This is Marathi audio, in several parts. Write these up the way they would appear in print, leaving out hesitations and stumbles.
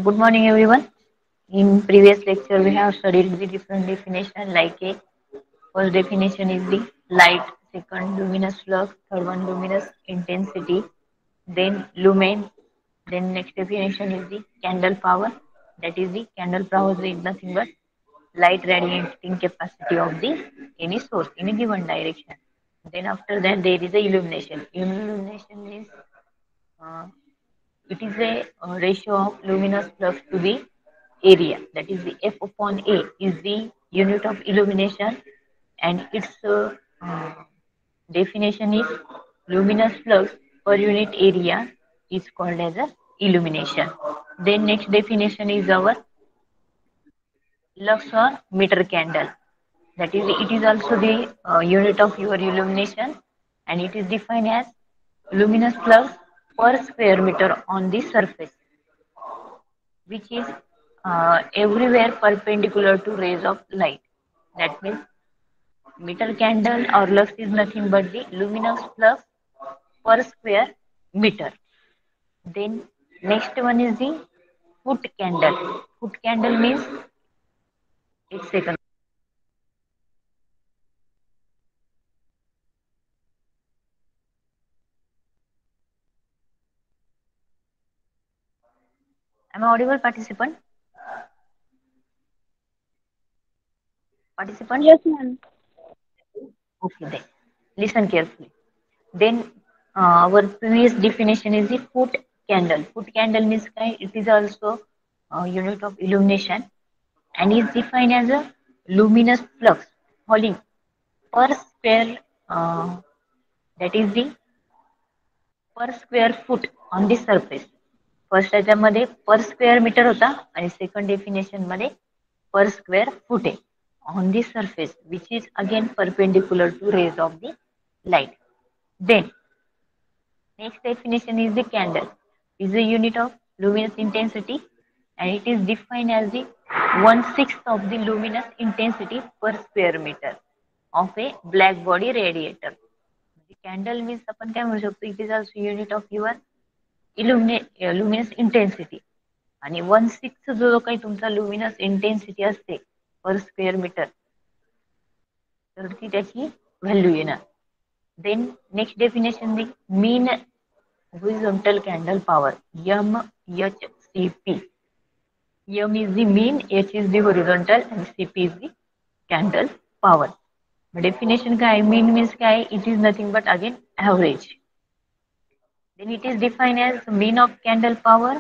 Good morning, everyone. In previous lecture, we have studied the different definition. Like a first definition is the light, second luminous flux, third one luminous intensity, then lumen. Then next definition is the candle power. That is the candle power is nothing but light radiating capacity of the any source in a given direction. Then after that there is a illumination. Illumination means uh, it is a ratio of luminous flux to the area. That is the F upon A is the unit of illumination, and its definition is luminous flux per unit area is called as a illumination. Then next definition is our lux or meter candle. That is, it is also the unit of your illumination, and it is defined as luminous flux per square meter on the surface, which is everywhere perpendicular to rays of light. That means meter candle or lux is nothing but the luminous flux per square meter. Then next one is the foot candle. Foot candle means एक second. Am I audible, participant? Participant? Yes, ma'am. Okay, then listen carefully. Then our previous definition is the foot candle. Foot candle means it is also a unit of illumination and is defined as a luminous flux falling per square, that is the per square foot on the surface. First याच्यामध्ये पर स्क्वेअर मीटर होता आणि सेकंड डेफिनेशन मध्ये पर स्क्वेअर फूट आहे on the surface which is again perpendicular to rays of the light. Then next definition is the candle is a unit of luminous intensity, and it is defined as the 1/6 of the luminous intensity per square meter of a black body radiator. Candle means आपण काय म्हणू शकतो, it is also unit of your luminous intensity, आणि 1/6 जो काही तुमचा लुमिनस इंटेन्सिटी असते पर स्क्वेअर मीटर, तर ती त्याची व्हॅल्यू येणार. Then next definition the mean horizontal candle power, MHCP. M is the mean, H is the horizontal, and CP is the candle power. Definition काय, mean means काय, it is nothing but again average. Then it is defined as mean of candle power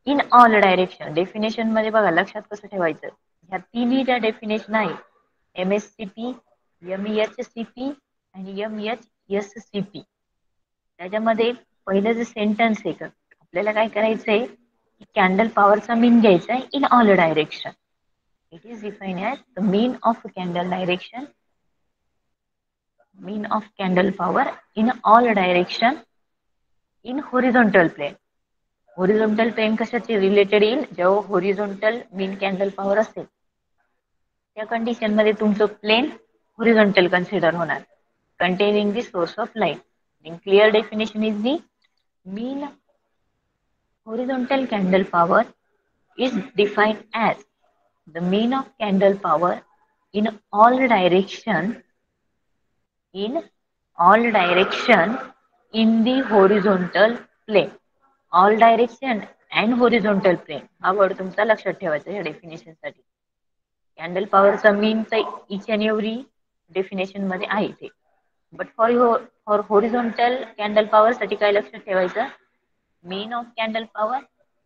in all direction. Definition मध्ये बघा लक्षात कसं ठेवायचं, ह्या तिन्ही ज्या डेफिनेशन आहे MSCP, MEHCP आणि MHSCP, त्याच्यामध्ये पहिलं जे सेंटेन्स आहे का आपल्याला काय करायचंय की कॅन्डल पॉवरचा मीन घ्यायचा आहे in all direction. It is define as the mean of candle direction, mean of candle power in all direction in horizontal plane. Horizontal plane कशाची रिलेटेड येईल, जेव्हा होरिझोंटल मीन कॅन्डल पॉवर असेल त्या कंडिशन मध्ये तुमचं प्लेन होरिझोंटल कन्सिडर होणार, containing the source of light. In clear definition is the mean horizontal candle power is defined as the mean of candle power in all direction in direction in the horizontal plane. All direction and horizontal plane हा वर्ड तुमचा लक्षात ठेवायचा या डेफिनेशन साठी. कॅन्डल पॉवरचा मीन तर इच अँड एव्हरी डेफिनेशन मध्ये आहे ते, but for horizontal candle power साठी काय लक्षात ठेवायचं, mean of candle power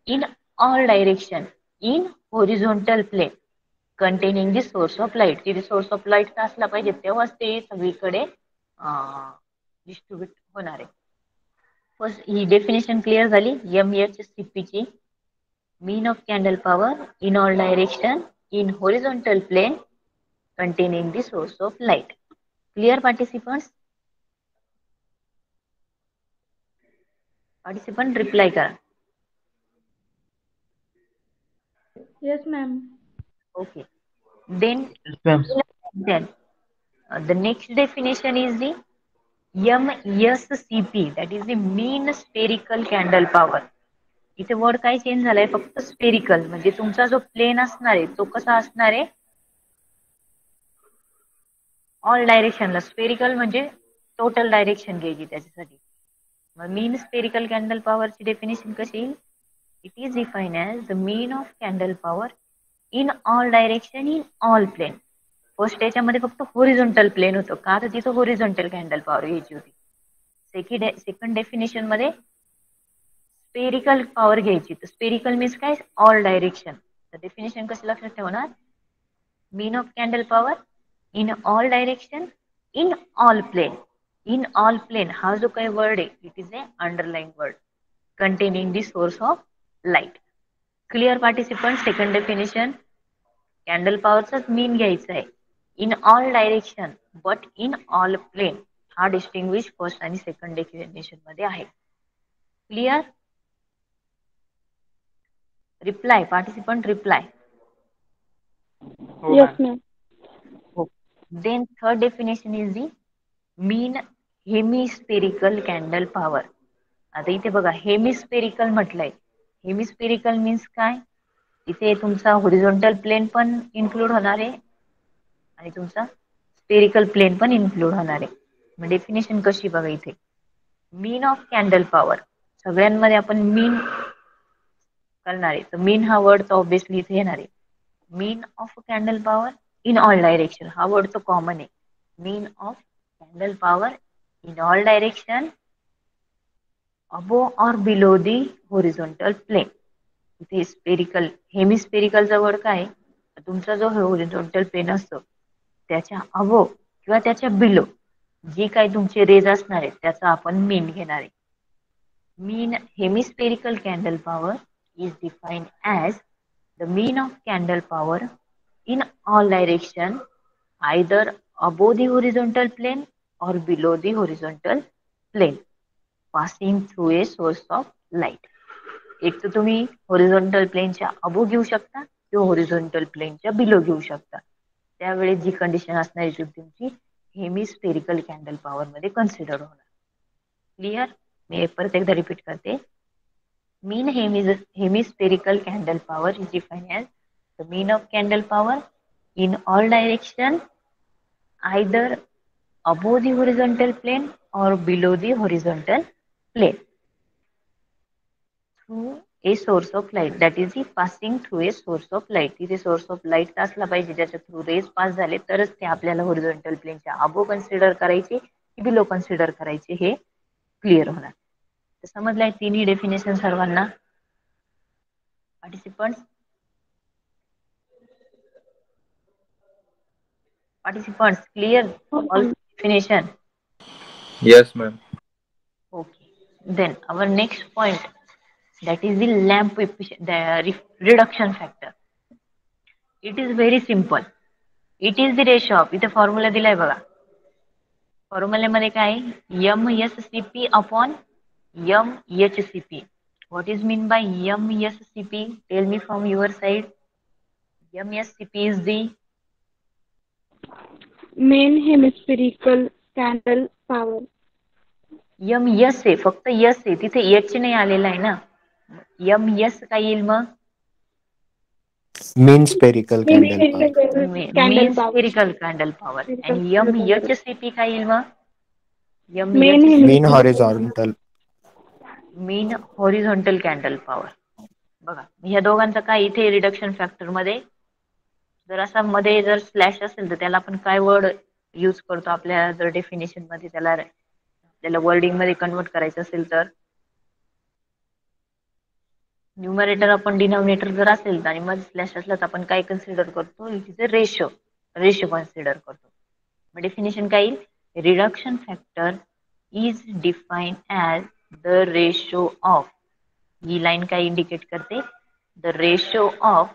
in all direction in horizontal plane containing the source of light. तिथे सोर्स ऑफ लाईट असला पाहिजे तेव्हाच ते सगळीकडे डिस्ट्रीब्यूट होणार आहे. फर्स्ट ही डेफिनेशन क्लिअर झाली MHCP ची. mean of candle power in all direction in horizontal plane containing the source of light. Clear, participants? Participant reply करा. Yes, ma'am. Okay. Then Yes, ma'am. then the next definition is the MSCP, that is the mean spherical candle power. इथे वर्ड काय चेंज झालाय, फक्त स्पेरिकल, म्हणजे तुमचा जो प्लेन असणार आहे तो कसा असणार आहे, ऑल डायरेक्शनला. स्पेरिकल म्हणजे टोटल डायरेक्शन घ्यायची त्याच्यासाठी. मग मीन स्पेरिकल कॅन्डल पॉवरची डेफिनेशन कशी, it is define as the mean of candle power in all direction in all plane. First याच्यामध्ये फक्त होरिझॉन्टल प्लेन होतं, का तर तिथं होरिझॉन्टल कॅन्डल पॉवर घ्यायची होती. सेकंड डेफिनेशन मध्ये स्पेरिकल पॉवर घ्यायची. तर स्पेरिकल मीन्स काय, ऑल डायरेक्शन. तर डेफिनेशन कशी लक्षात ठेवणार, mean of candle power in all direction in all plane. In all plane हा जो काही वर्ड आहे, it is a underline word containing the source of light. Clear participants? Second definition, candle पॉवरचाच मीन घ्यायचा आहे, in all direction but in all plane. हा डिस्टिंग्विश फर्स्ट आणि सेकंड डेफिनेशन मध्ये आहे. Clear? Reply participant, reply. Yes, ma'am. Then third definition is the mean hemispherical candle power. आता इथे बघा हेमिस्पेरिकल म्हटलंय. हेमिस्पेरिकल मीन्स काय, इथे तुमचा होरिझॉन्टल प्लेन पण इन्क्लूड होणार आहे आणि तुमचा स्पेरिकल प्लेन पण इन्क्लूड होणार आहे. मग डेफिनेशन कशी बघा इथे, मीन ऑफ कॅन्डल पॉवर, सगळ्यांमध्ये आपण मीन करणार आहे, तर मीन हा वर्ड तर ऑब्विसली इथे येणार आहे. Mean of candle power in all direction हा वर्ड तो कॉमन आहे. Mean of candle power in all direction above or below the horizontal plane. इथे स्पेरिकल, हेमिस्पेरिकलचा वर्ड काय, तुमचा जो होरिझॉन्टल प्लेन असतो त्याच्या अबो किंवा त्याच्या बिलो जी काही तुमचे रेज असणार आहेत त्याचा आपण मीन घेणार आहे. Mean hemispherical candle power is defined as the mean of candle power in all direction either above the horizontal plane or below the horizontal plane passing through a source of light. एक तर तुम्ही होरिझॉन्टल प्लेनच्या अबो घेऊ शकता किंवा होरिझॉन्टल प्लेनच्या बिलो घेऊ शकता. त्यावेळी जी कंडिशन असणार आहे तुमची हेमिस्पेरिकल कॅन्डल पॉवर मध्ये कन्सिडर होणार. क्लिअर? मी परत एकदा रिपीट करते. Mean hemispherical candle power is defined as the mean of candle power in all direction either above the horizontal plane or below the horizontal plane through a source of light, that is the passing through a source of light. तिथे सोर्स ऑफ लाईट असला पाहिजे ज्याच्या थ्रू रेज पास झाले तरच ते आपल्याला होरिझॉन्टल प्लेनच्या अबो कन्सिडर करायचे की बिलो कन्सिडर करायचे हे क्लिअर होणार. तर समजलंय तिन्ही डेफिनेशन सर्वांना? Participants, clear all Okay. definition? Yes, ma'am. Okay. Then our next point, that is the lamp reduction factor. It is very simple. It is the ratio of, इथे फॉर्म्युला दिलाय बघा. फॉर्म्युल्यामध्ये काय, MSCP upon MHCP. What is mean by MSCP? Tell me from your side. MSCP is the Main hemispherical candle power. MS आहे, फक्त यस आहे, तिथे एच नाही आलेला आहे ना. MS काय येईल मग, Mean spherical candle power. Main Candle power. Spherical candle power. Spherical आणि candle power. MHCP काय येईल मग, Main Mean hemispherical. horizontal. मीन हॉरिझॉन्टल कॅन्डल पॉवर. बघा ह्या दोघांचा काय इथे रिडक्शन फॅक्टर मध्ये जर असा मध्ये जर स्लॅश असेल तर त्याला आपण काय वर्ड यूज करतो आपल्या जर डेफिनेशन मध्ये, त्याला आपल्याला वर्डिंग मध्ये कन्वर्ट करायचं असेल तर न्यूमरेटर आपण डिनॉमिनेटर जर असेल आणि मग स्लॅश असला तर आपण काय कन्सिडर करतो, it is a ratio consider करतो. मग डेफिनेशन काय येईल, reduction factor is define as the ratio of, ही लाईन काय इंडिकेट करते, the ratio of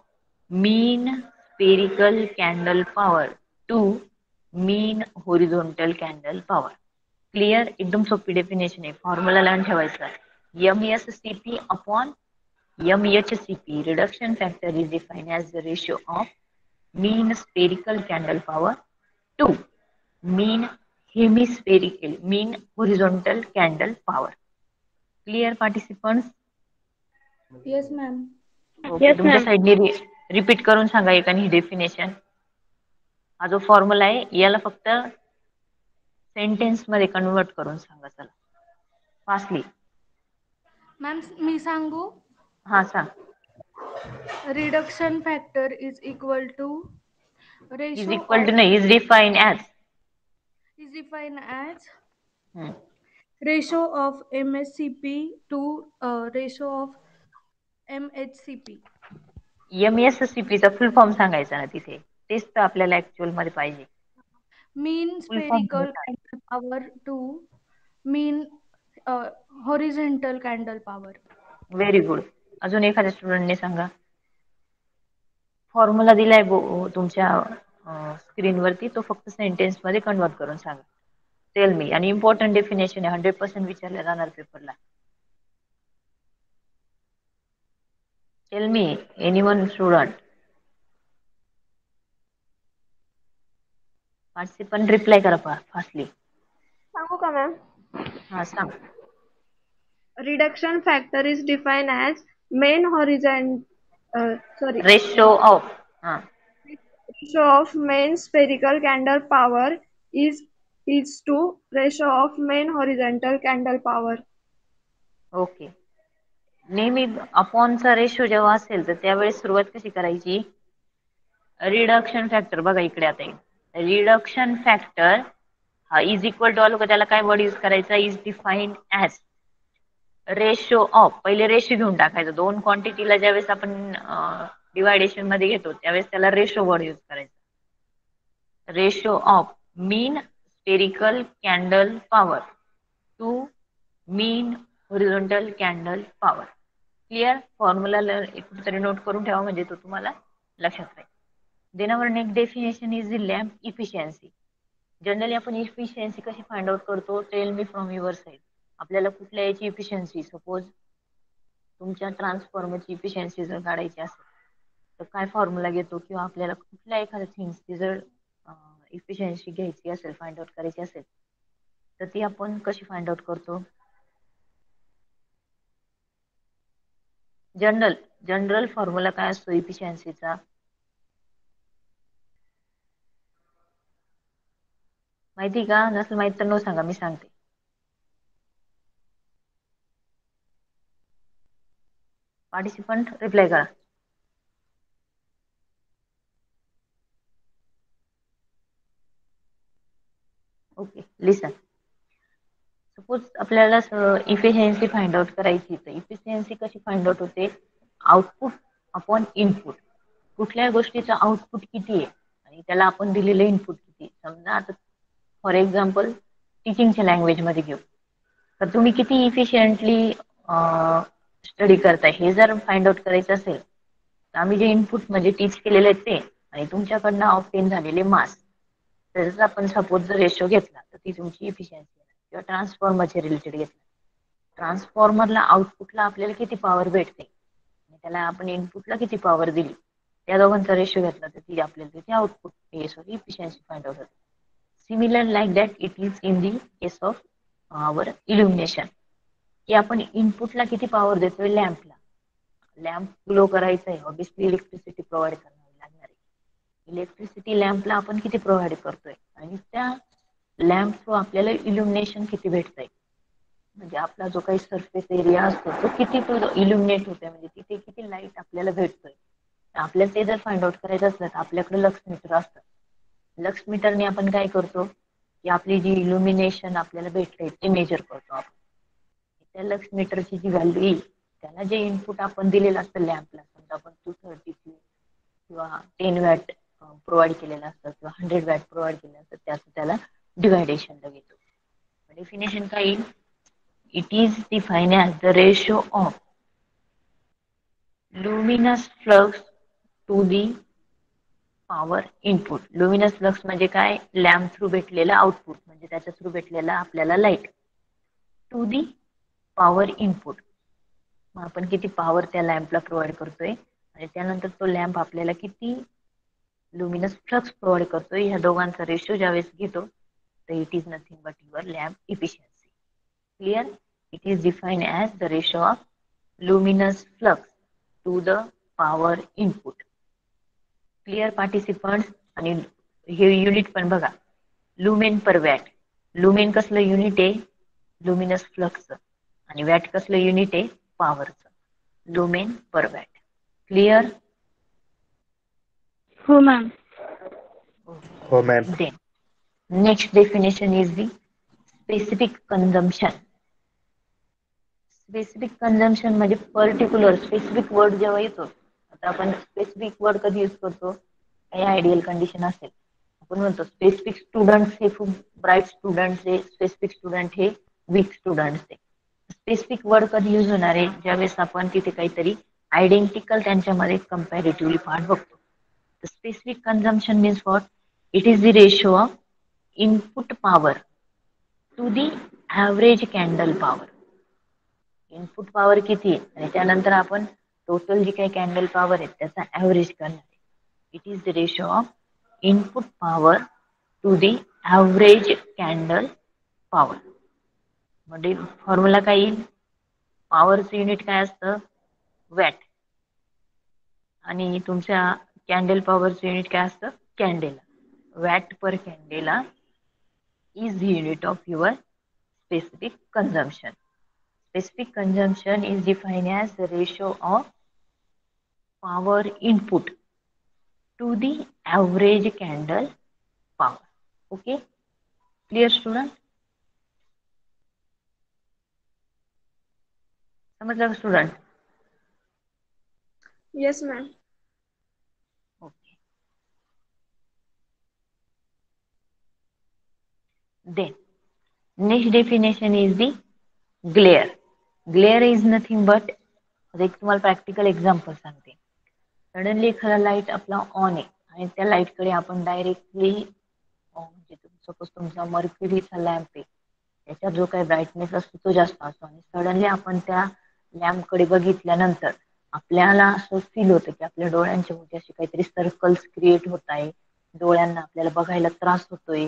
mean spherical candle power to mean horizontal candle power. Clear? एकदम सोपी डेफिनेशन आहे, फॉर्म्युला लावून ठेवायचा. MSCP upon MHCP, reduction factor is defined as the ratio of mean spherical candle power to mean hemispherical mean horizontal candle power. Clear participants? Yes, ma'am. Okay, Yes, तुमच्या ma'am. साईडने रिपीट करून सांगा एकाने ही डेफिनेशन. हा जो फॉर्म्युला आहे याला फक्त सेंटेन्स मध्ये कन्वर्ट करून सांगा. चला फास्टली. मॅम मी सांगू. हा सांग. Reduction factor is equal to is ratio equal of to नाही, is define as. Is define as hmm. Ratio of MSCP to ratio of MHCP. MSCP चा फुल फॉर्म सांगायचा ना तिथे. तेच तर आपल्याला ऍक्च्युअल मध्ये पाहिजे. Mean full form spherical candle power to mean horizontal candle power. Very good. अजून एखाद्या स्टुडंटने सांगा. फॉर्म्युला दिलाय तुमच्या स्क्रीनवरती, तो फक्त सेंटेन्स मध्ये कन्वर्ट करून सांगा. Tell me. आणि इम्पॉर्टंट डेफिनेशन आहे, 100% विचारल्या जाणार पेपरला. Tell me anyone student. Participant reply करा फास्टली. सांगू का मॅम? हा सांग. Reduction factor is defined as main ratio of. हा ratio of main spherical candle power is to ratio of main horizontal candle power. Okay. नेहमी अपॉनचा रेशो जेव्हा असेल तर त्यावेळेस सुरुवात कशी करायची? Reduction factor. बघा इकडे आता रिडक्शन फॅक्टर हा इज इक्वल टू आलो का, त्याला काय वर्ड यूज करायचा? Is defined as ratio of. पहिले रेशो घेऊन टाकायचं. दोन क्वांटिटीला ज्यावेळेस आपण डिवायडेशन मध्ये घेतो त्यावेळेस त्याला रेशो वर्ड यूज करायचा. Ratio of mean spherical candle power to mean horizontal candle power. Clear? Formula कुठेतरी नोट करून ठेवा म्हणजे तो तुम्हाला लक्षात राहील. Then our next definition is the lamp efficiency. Generally आपण इफिशियन्सी कशी फाइंड आउट करतो? Tell me from your side. आपल्याला कुठल्या याची इफिशियन्सी, सपोज तुमच्या ट्रान्सफॉर्मरची इफिशियन्सी जर काढायची असेल तर काय फॉर्म्युला घेतो? किंवा आपल्याला कुठल्या एखाद्या थिंग्सची जर इफिशियन्सी घ्यायची असेल, फाइंड आउट करायची असेल तर ती आपण कशी फाइंड आउट करतो? जनरल फॉर्म्युला काय असतो इफिशियन्सीचा? माहिती का? नसेल माहित तर नो सांगा, मी सांगते. पार्टिसिपंट रिप्लाय करा. ओके, लिसन. सपोज आपल्याला इफिशियन्सी फाइंड आउट करायची, तर इफिशियन्सी कशी फाइंड आउट होते? Output upon input. कुठल्या गोष्टीचं आउटपुट किती आहे आणि त्याला आपण दिलेलं इनपुट किती. समजा आता फॉर एक्झाम्पल टीचिंगच्या लँग्वेज मध्ये घेऊ, तर तुम्ही किती इफिशियंटली स्टडी करताय हे जर फाइंड आउट करायचं असेल तर आम्ही जे इनपुट म्हणजे टीच केलेले आहेत ते आणि तुमच्याकडनं ऑब्टेन झालेले मार्क्स, त्याचा आपण सपोज जर रेशो घेतला तर ती तुमची इफिशियन्सी. किंवा ट्रान्सफॉर्मरचे रिलेटेड घेतला, ट्रान्सफॉर्मरला आउटपुटला आपल्याला किती पॉवर भेटते आणि त्याला आपण इनपुटला किती पॉवर दिली, त्या दोघांचा रेशो घेतला तर ती आपल्याला तिथे आउटपुट इफिशियन्सी फाइंड आउट होते. Similar like that it is in the case of our illumination, की आपण इनपुटला किती पॉवर देतोय लॅम्पला. लॅम्प ग्लो करायचा आहे, ऑब्विसली इलेक्ट्रिसिटी प्रोव्हाइड करावी लागणार आहे. इलेक्ट्रिसिटी लॅम्पला आपण किती प्रोव्हाइड करतोय आणि त्या लॅम्प थ्रू आपल्याला इल्युमिनेशन किती भेटतंय, म्हणजे आपला जो काही सरफेस एरिया असतो तो किती इल्युमिनेट होतोय, म्हणजे तिथे किती लाईट आपल्याला भेटतोय. आपल्याला ते जर फाइंड आउट करायचं असलं तर आपल्याकडे लक्स मीटर असतं. लक्स मीटरने आपण काय करतो की आपली जी इल्युमिनेशन आपल्याला भेटते ते मेजर करतो आपण. त्या लक्स मीटरची जी व्हॅल्यू येईल त्याला जे इनपुट आपण दिलेलं असतं लॅम्पला, समजा आपण 230 किंवा 10 वॅट प्रोव्हाइड केलेलं असतं किंवा 100 वॅट प्रोव्हाइड केलेलं असतं, त्याचं त्याला डिव्हायडेशनला घेतो. डेफिनेशन काय येईल? It is define as the ratio of luminous flux to the power input. Luminous flux म्हणजे काय? लॅम्प थ्रू भेटलेला आउटपुट, म्हणजे त्याच्या थ्रू भेटलेला आपल्याला light, to the power input. मग आपण किती पॉवर त्या लॅम्पला प्रोव्हाइड करतोय आणि त्यानंतर तो लॅम्प आपल्याला किती लुमिनस फ्लक्स प्रोव्हाइड करतोय, ह्या दोघांचा रेशो ज्यावेळेस घेतो तर it is nothing but your lamp efficiency. Clear? It is defined as the ratio of luminous flux to the power input. Clear participant? आणि हे युनिट पण बघा, लुमेन पर वॅट. लुमेन कसलं युनिट आहे? लुमिनस फ्लक्सचं. आणि वॅट कसलं युनिट आहे? पॉवरचं. लुमेन पर वॅट. क्लिअर? हो मॅम. हो ma'am. Then next definition is the specific consumption. Specific consumption म्हणजे पर्टिक्युलर स्पेसिफिक वर्ड जेव्हा येतो, आता आपण स्पेसिफिक वर्ड कधी यूज करतो? काही आयडियल कंडिशन असेल, आपण म्हणतो स्पेसिफिक स्टुडंट्स हे खूप ब्राईट स्टुडंट्स आहे, स्पेसिफिक स्टुडंट हे वीक स्टुडंट्स आहे. स्पेसिफिक वर्ड कधी यूज होणार आहे? ज्यावेळेस आपण तिथे काहीतरी आयडेंटिकल त्यांच्यामध्ये कंपॅरेटिव्हली पार्ट बघतो. Specific consumption means what? It is the ratio of input power to the average candle power. Input power किती आहे आणि त्यानंतर आपण टोटल जी काही कॅन्डल पॉवर आहे त्याचा ॲव्हरेज करणार आहे. It is the ratio of input power to the average candle power. म्हणजे फॉर्म्युला काय येईल? पॉवरचं युनिट काय असतं? वॅट. आणि तुमच्या कॅन्डल पॉवरचं युनिट काय असतं? Candela. Watt per candela is the unit of your specific consumption. Specific consumption is defined as the ratio of power input to the average candle power. Okay? Clear student? समजलं का student? Yes, ma'am. Okay. Then next definition is the glare. Glare is nothing but, एक तुम्हाला प्रॅक्टिकल एक्झाम्पल सांगते. सडनली एखादा लाईट आपला ऑन आहे आणि त्या लाईटकडे आपण डायरेक्टली, म्हणजे सपोज तुमचा मर्क्युरीचा लॅम्प आहे, त्याचा जो काही ब्राईटनेस असतो तो जास्त असतो, आणि सडनली आपण त्या लॅम्पकडे बघितल्यानंतर आपल्याला असं फील होतं की आपल्या डोळ्यांच्या भोवती असे काहीतरी सर्कल्स क्रिएट होत आहे, डोळ्यांना आपल्याला बघायला त्रास होतोय,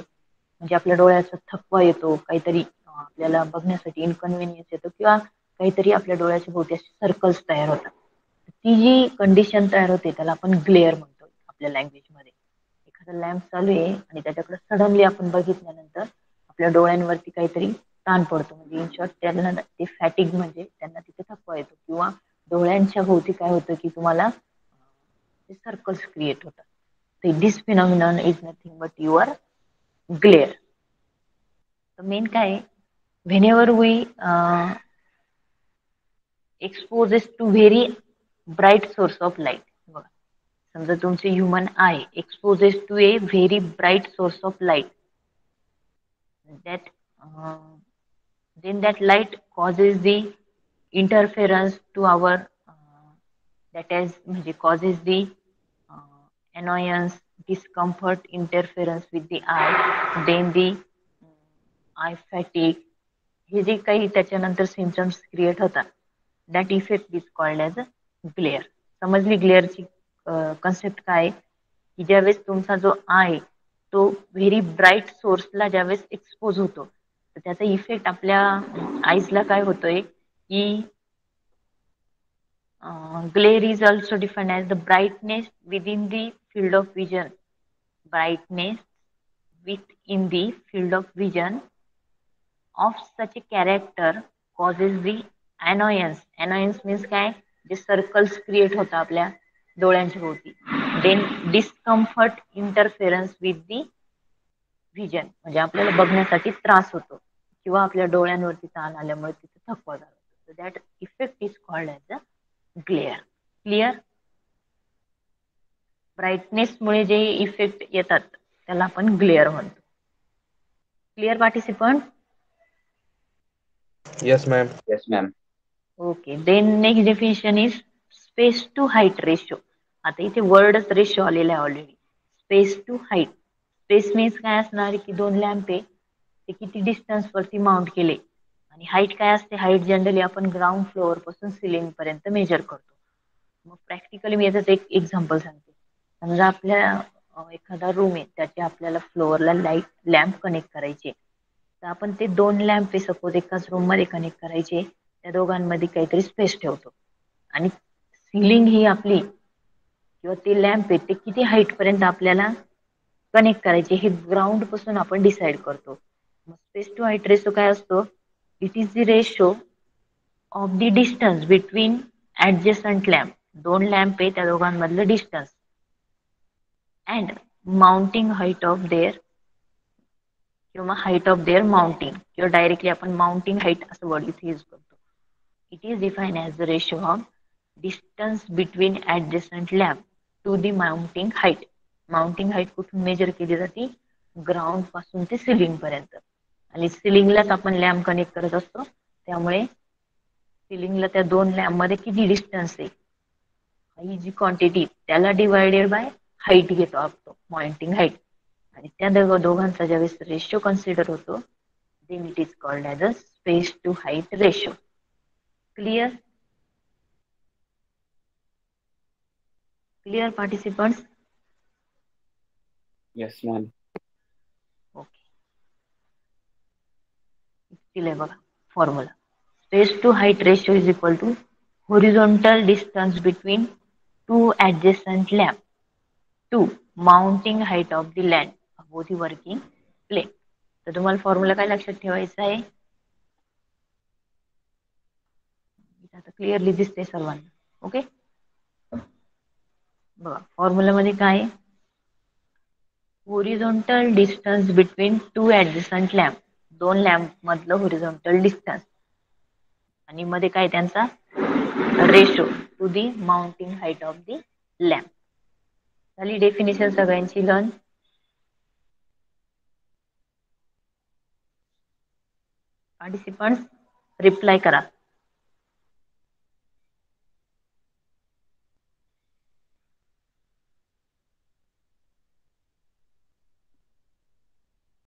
म्हणजे आपल्या डोळ्याचा थकवा येतो, काहीतरी आपल्याला बघण्यासाठी इनकन्व्हिनियन्स येतो, किंवा काहीतरी आपल्या डोळ्याच्या भोवती असे सर्कल्स तयार होतात. ती जी कंडिशन तयार होते त्याला आपण ग्लेअर म्हणतो आपल्या लँग्वेजमध्ये. एखादा लॅम्प चालू आहे आणि त्याच्याकडे सडनली आपण बघितल्यानंतर आपल्या डोळ्यांवरती काहीतरी ताण पडतो, म्हणजे इन शॉर्ट त्यांना ते फॅटिग, म्हणजे त्यांना तिथे थकवा येतो, किंवा डोळ्यांच्या भोवती काय होतं की तुम्हाला सर्कल्स क्रिएट होतात. This phenomenon is nothing but your glare. Main काय आहे? Whenever we exposes to very bright source of light. बघा, समजा तुमचे human eye exposes to a very bright source of light, that then that light causes the interference to our that is म्हणजे causes the annoyance, discomfort, interference with the eye, then the eye fatigue, हे जे काही त्याच्यानंतर सिम्पटम्स क्रिएट होतात, that effect is called as a glare. समजली ग्लेअरची कन्सेप्ट काय? की ज्यावेळेस तुमचा जो आय तो व्हेरी ब्राईट सोर्सला ज्यावेळेस एक्सपोज होतो, तर त्याचा इफेक्ट आपल्या आईजला काय होतोय की glare is also defined as the brightness within the field of vision. Brightness within the field of vision of such a character causes the annoyance. Annoyance means काय? जे सर्कल्स क्रिएट होतात आपल्या डोळ्यांच्या भोवती. Then discomfort, interference with the vision, म्हणजे आपल्याला बघण्यासाठी त्रास होतो, किंवा आपल्या डोळ्यांवरती ताण आल्यामुळे तिथे थकवा जातो. That effect is called as a glare. Clear? ब्राईटनेसमुळे जे इफेक्ट येतात त्याला आपण ग्लेअर म्हणतो. Clear participant? Yes, ma'am. Yes ma'am. Okay. Then next definition is space to height ratio. आता इथे वर्डच रेशो आलेला आहे already. Space to height. Space means काय असणार की दोन लॅम्प आहे, ते किती डिस्टन्स वरती माउंट केले, आणि हाईट काय असते? हाईट जनरली आपण ग्राउंड फ्लोअर पासून सिलिंग पर्यंत मेजर करतो. मग प्रॅक्टिकली मी याचं एक एक्झाम्पल सांगते. समजा आपल्या एखादा रूम आहे त्याच्या आपल्याला फ्लोअरला लाईट लॅम्प कनेक्ट करायचे, तर आपण ते 2 लॅम्प आहे सपोज एकाच रूम मध्ये कनेक्ट करायचे, त्या दोघांमध्ये काहीतरी स्पेस ठेवतो आणि सिलिंग ही आपली किंवा ते लॅम्प आहे ते किती हाईट पर्यंत आपल्याला कनेक्ट करायचे हे ग्राउंड पासून आपण डिसाइड करतो. स्पेस टू हाईट रेशो काय असतो? It is the ratio of the distance between adjacent lamp, 2 lamp आहे त्या दोघांमधलं distance and mounting height of their किंवा हाईट ऑफ देअर माउंटिंग किंवा डायरेक्टली आपण माउंटिंग हाईट असं वर्ड इथे यूज करतो. It is define as the ratio of distance between adjacent lamp to the mounting height. Mounting height कुठून मेजर केली जाते? ग्राउंड पासून ते सिलिंग पर्यंत. आणि सिलिंगलाच आपण लॅम्प कनेक्ट करत असतो, त्यामुळे सिलिंगला त्या 2 लॅम्प मध्ये किती डिस्टन्स आहे ही जी क्वांटिटी त्याला डिवायडेड बाय हाईट घेतो आपण माउंटिंग हाईट, आणि त्या दोघांचा ज्यावेळेस रेशो कन्सिडर होतो then it is called as a space to height ratio. Clear? Clear participants? Yes, ma'am. Okay. दिलंय बघा formula. Space to height ratio is equal to horizontal distance between 2 adjacent lamp to mounting height of the land above the working plane. तर तुम्हाला फॉर्म्युला काय लक्षात ठेवायचा आहे? आता क्लिअरली दिसते सर्वांना. ओके, बघा फॉर्म्युलामध्ये काय आहे? Horizontal distance between 2 adjacent lamp, 2 lamp मधलं होरिझोंटल डिस्टन्स आणि मध्ये काय त्यांचा ratio to the mounting height of the lamp. झाली डेफिनेशन सगळ्यांची लर्न? पार्टिसिपंट्स रिप्लाय करा.